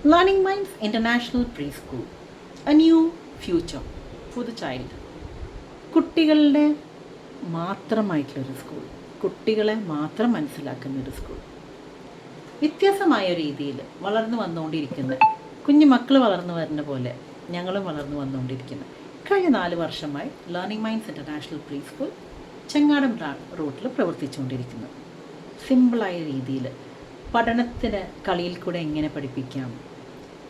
Learning Minds International Preschool, a new future for the child. കുട്ടികളുടെ മാത്രമായിട്ടുള്ളൊരു school, കുട്ടികളെ മാത്രം മനസ്സിലാക്കുന്നൊരു school. വ്യത്യസ്തമായ രീതിയിൽ വളർന്നു വന്നുകൊണ്ടിരിക്കുന്ന കുഞ്ഞു മക്കൾ വളർന്നു വരുന്ന പോലെ ഞങ്ങളും വളർന്നു വന്നുകൊണ്ടിരിക്കുന്ന കഴിഞ്ഞ 4 വർഷമായി learning minds international pre school Chengadam റൂട്ടിൽ പ്രവർത്തിച്ചുകൊണ്ടിരിക്കുന്നു. സിമ്പിളായ രീതിയിൽ പഠനത്തിന് കളിയിൽ കൂടെ എങ്ങനെ പഠിപ്പിക്കാം,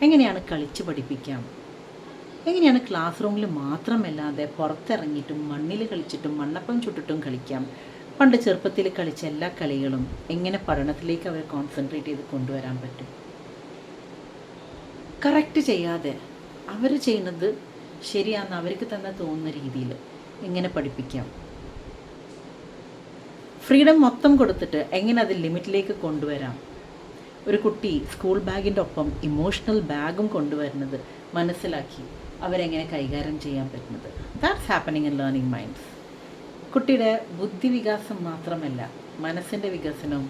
എങ്ങനെയാണ് കളിച്ച് പഠിപ്പിക്കാം, എങ്ങനെയാണ് ക്ലാസ് റൂമിൽ മാത്രമല്ലാതെ പുറത്തിറങ്ങിയിട്ടും മണ്ണിൽ കളിച്ചിട്ടും മണ്ണപ്പം ചുട്ടിട്ടും കളിക്കാം, പണ്ട് ചെറുപ്പത്തിൽ കളിച്ച എല്ലാ കളികളും എങ്ങനെ പഠനത്തിലേക്ക് അവർ കോൺസെൻട്രേറ്റ് ചെയ്ത് കൊണ്ടുവരാൻ പറ്റും, കറക്റ്റ് ചെയ്യാതെ അവർ ചെയ്യുന്നത് ശരിയാണെന്ന് അവർക്ക് തന്നെ തോന്നുന്ന രീതിയിൽ എങ്ങനെ പഠിപ്പിക്കാം, ഫ്രീഡം മൊത്തം കൊടുത്തിട്ട് എങ്ങനെ അത് ലിമിറ്റിലേക്ക് കൊണ്ടുവരാം, ഒരു കുട്ടി സ്കൂൾ ബാഗിൻ്റെ ഒപ്പം ഇമോഷണൽ ബാഗും കൊണ്ടുവരുന്നത് മനസ്സിലാക്കി അവരെങ്ങനെ കൈകാര്യം ചെയ്യാൻ പറ്റുന്നത്. That's happening in learning minds. കുട്ടിയുടെ ബുദ്ധിവികാസം മാത്രമല്ല, മനസ്സിൻ്റെ വികസനവും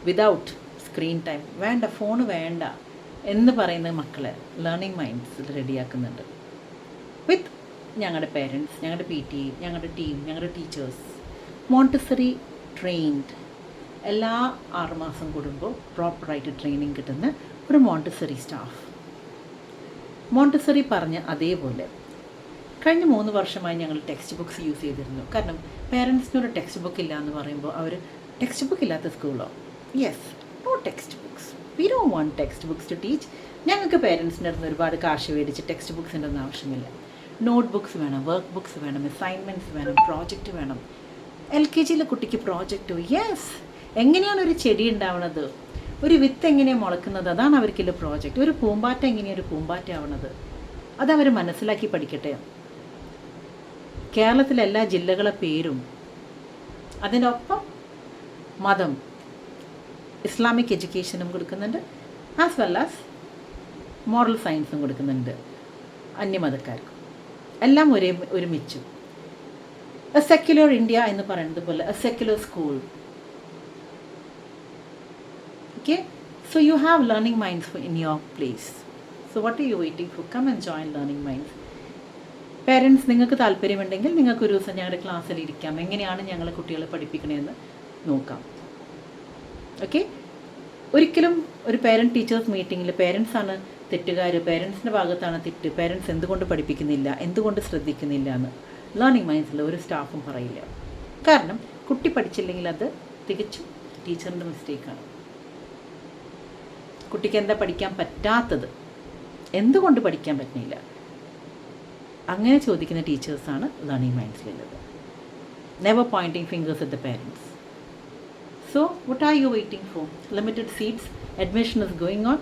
വിതൗട്ട് സ്ക്രീൻ ടൈം വേണ്ട, ഫോണ് വേണ്ട എന്ന് പറയുന്ന മക്കളെ ലേണിംഗ് മൈൻഡ്സ് റെഡിയാക്കുന്നുണ്ട്. വിത്ത് ഞങ്ങളുടെ പേരൻസ്, ഞങ്ങളുടെ PTA, ഞങ്ങളുടെ ടീം, ഞങ്ങളുടെ ടീച്ചേഴ്സ്, മോണ്ടിസറി ട്രെയിൻഡ്, എല്ലാ 6 മാസം കൂടുമ്പോൾ പ്രോപ്പറായിട്ട് ട്രെയിനിങ് കിട്ടുന്ന ഒരു മോണ്ടിസറി സ്റ്റാഫ്. മോണ്ടിസറി പറഞ്ഞ അതേപോലെ കഴിഞ്ഞ 3 വർഷമായി ഞങ്ങൾ ടെക്സ്റ്റ് ബുക്സ് യൂസ് ചെയ്തിരുന്നു. കാരണം പേരൻസിനൊരു ടെക്സ്റ്റ് ബുക്ക് ഇല്ല എന്ന് പറയുമ്പോൾ അവർ ടെക്സ്റ്റ് ബുക്ക് ഇല്ലാത്ത സ്കൂളോ? Yes, no text books, we don't want text books to teach. ഞങ്ങൾക്ക് പേരൻസിൻ്റെ അടുത്ത് ഒരുപാട് കാശ് മേടിച്ച് ടെക്സ്റ്റ് ബുക്സിൻ്റെ ഒന്നും ആവശ്യമില്ല. നോട്ട് ബുക്സ് വേണം, വർക്ക് ബുക്സ് വേണം, അസൈൻമെൻറ്റ്സ് വേണം, പ്രോജക്റ്റ് വേണം. LKG കുട്ടിക്ക് പ്രോജക്റ്റോ? യെസ്. എങ്ങനെയാണ് ഒരു ചെടി ഉണ്ടാവുന്നത്, ഒരു വിത്ത് എങ്ങനെയാണ് മുളക്കുന്നത്, അതാണ് അവർക്കുള്ള പ്രോജക്റ്റ്. ഒരു പൂമ്പാറ്റ എങ്ങനെയാണ് ഒരു പൂമ്പാറ്റ ആവുന്നത്, അതവർ മനസ്സിലാക്കി പഠിക്കട്ടെ. കേരളത്തിലെ എല്ലാ ജില്ലകളെ പേരും, അതിൻ്റെ ഒപ്പം മതം, ഇസ്ലാമിക് എഡ്യൂക്കേഷനും കൊടുക്കുന്നുണ്ട്, ആസ് വെൽ ആസ് മോറൽ സയൻസും കൊടുക്കുന്നുണ്ട് അന്യമതക്കാർക്കും. എല്ലാം ഒരുമിച്ചു. എ സെക്യുലർ ഇന്ത്യ എന്ന് പറയുന്നത് പോലെ A secular school. Okay, so you have learning minds in your place. So what are you waiting for? Come and join learning minds. Parents, നിങ്ങൾക്ക് താല്പര്യമുണ്ടെങ്കിൽ നിങ്ങൾക്ക് ഒരു ദിവസം ഞങ്ങളുടെ ക്ലാസ്സിൽ ഇരിക്കാം, എങ്ങനെയാണ് ഞങ്ങൾ കുട്ടികളെ പഠിപ്പിക്കണമെന്ന് നോക്കാം. ഓക്കെ, ഒരിക്കലും ഒരു പേരൻറ്റ് ടീച്ചേഴ്സ് മീറ്റിങ്ങിൽ പേരൻസാണ് തെറ്റുകാർ, പേരൻസിൻ്റെ ഭാഗത്താണ് തെറ്റ്, പേരൻസ് എന്തുകൊണ്ട് പഠിപ്പിക്കുന്നില്ല, എന്തുകൊണ്ട് ശ്രദ്ധിക്കുന്നില്ല എന്ന് ലേണിംഗ് മൈൻഡ്സിൽ ഒരു സ്റ്റാഫും പറയില്ല. കാരണം കുട്ടി പഠിച്ചില്ലെങ്കിൽ അത് തികച്ചും ടീച്ചറിൻ്റെ മിസ്റ്റേക്കാണ്. കുട്ടിക്ക് എന്താ പഠിക്കാൻ പറ്റാത്തത്, എന്തുകൊണ്ട് പഠിക്കാൻ പറ്റുന്നില്ല, അങ്ങനെ ചോദിക്കുന്ന ടീച്ചേഴ്സാണ് ലേണിംഗ് മൈൻഡ്സിലുള്ളത്. Never pointing fingers at the parents. So what are you waiting for? Limited seats, admission is going on.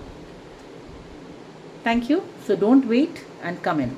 Thank you. So don't wait and come in.